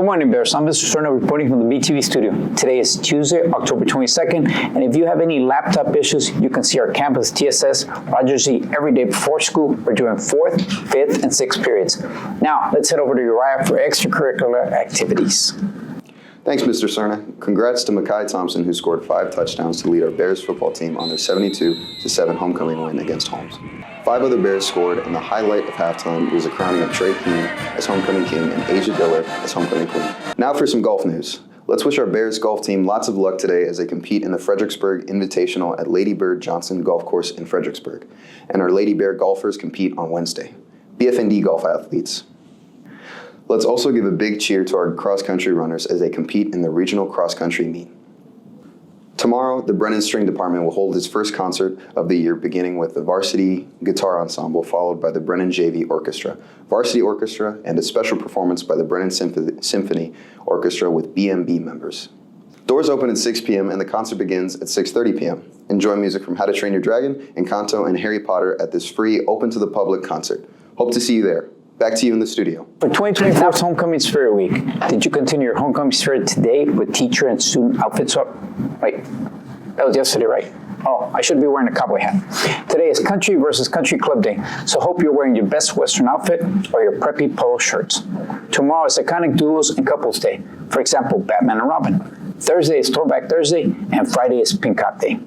morning, Bears. I'm Mr. Serna reporting from the BTV studio. Today is Tuesday, October 22nd, and if you have any laptop issues, you can see our campus TSS Rogers Z every day before school. We're doing 4th, 5th, and 6th periods. Now, let's head over to Uriah for extracurricular activities. Thanks, Mr. Serna. Congrats to Mekhi Thompson, who scored 5 touchdowns to lead our Bears football team on their 72-7 homecoming win against Holmes. 5 other Bears scored, and the highlight of halftime was the crowning of Trey Keene as homecoming king and Asia Dillard as homecoming queen. Now for some golf news. Let's wish our Bears golf team lots of luck today as they compete in the Fredericksburg Invitational at Lady Bird Johnson Golf Course in Fredericksburg. And our Lady Bear golfers compete on Wednesday. BFND golf athletes. Let's also give a big cheer to our cross-country runners as they compete in the regional cross-country meet. Tomorrow, the Brennan String Department will hold its first concert of the year, beginning with the Varsity Guitar Ensemble, followed by the Brennan JV Orchestra, Varsity Orchestra, and a special performance by the Brennan Symphony Orchestra with BMB members. Doors open at 6 p.m. and the concert begins at 6:30 p.m. Enjoy music from How to Train Your Dragon, Encanto, and Harry Potter at this free, open-to-the-public concert. Hope to see you there. Back to you in the studio. For 2024's Homecoming Spirit Week, did you continue your homecoming spirit today with teacher and student outfits up? Wait, that was yesterday, right? Oh, I should be wearing a cowboy hat. Today is Country versus Country Club Day, so hope you're wearing your best Western outfit or your preppy polo shirts. Tomorrow is Iconic Duos and Couples Day. For example, Batman and Robin. Thursday is Throwback Thursday, and Friday is Pink Hot Day.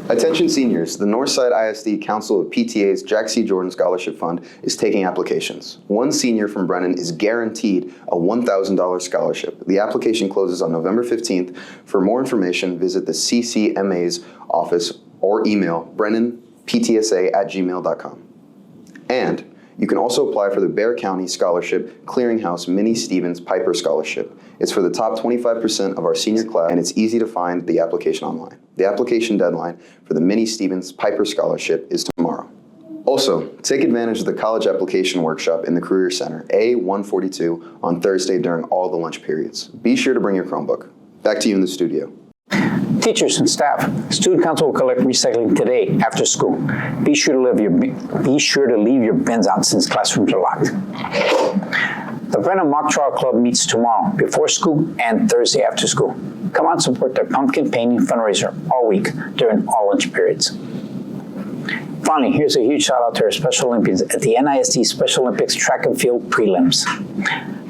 Attention seniors, the Northside ISD Council of PTA's Jack C. Jordan Scholarship Fund is taking applications. One senior from Brennan is guaranteed a $1,000 scholarship. The application closes on November 15th. For more information, visit the CCMA's office or email brennanptsa@gmail.com. And you can also apply for the Bexar County Scholarship Clearinghouse Minnie Stevens Piper Scholarship. It's for the top 25% of our senior class, and it's easy to find the application online. The application deadline for the Minnie Stevens Piper Scholarship is tomorrow. Also, take advantage of the college application workshop in the Career Center, A142, on Thursday during all the lunch periods. Be sure to bring your Chromebook. Back to you in the studio. Teachers and staff, Student Council will collect recycling today after school. Be sure to leave your bins out since classrooms are locked. The Brennan Mock Trial Club meets tomorrow before school and Thursday after school. Come out and support their pumpkin painting fundraiser all week during all lunch periods. Finally, here's a huge shout out to our Special Olympians at the NISD Special Olympics Track and Field Prelims.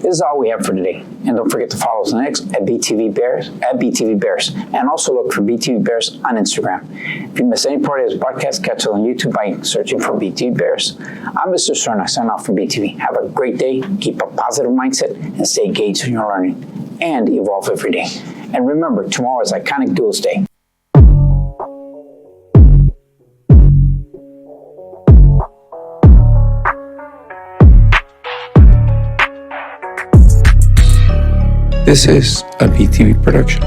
This is all we have for today. And don't forget to follow us next at BTV Bears, and also look for BTV Bears on Instagram. If you miss any part of this broadcast, catch it on YouTube by searching for BTV Bears. I'm Mr. Serna, signing off from BTV. Have a great day, keep a positive mindset, and stay engaged in your learning, and evolve every day. And remember, tomorrow is Iconic Duels Day. This is a BTV production.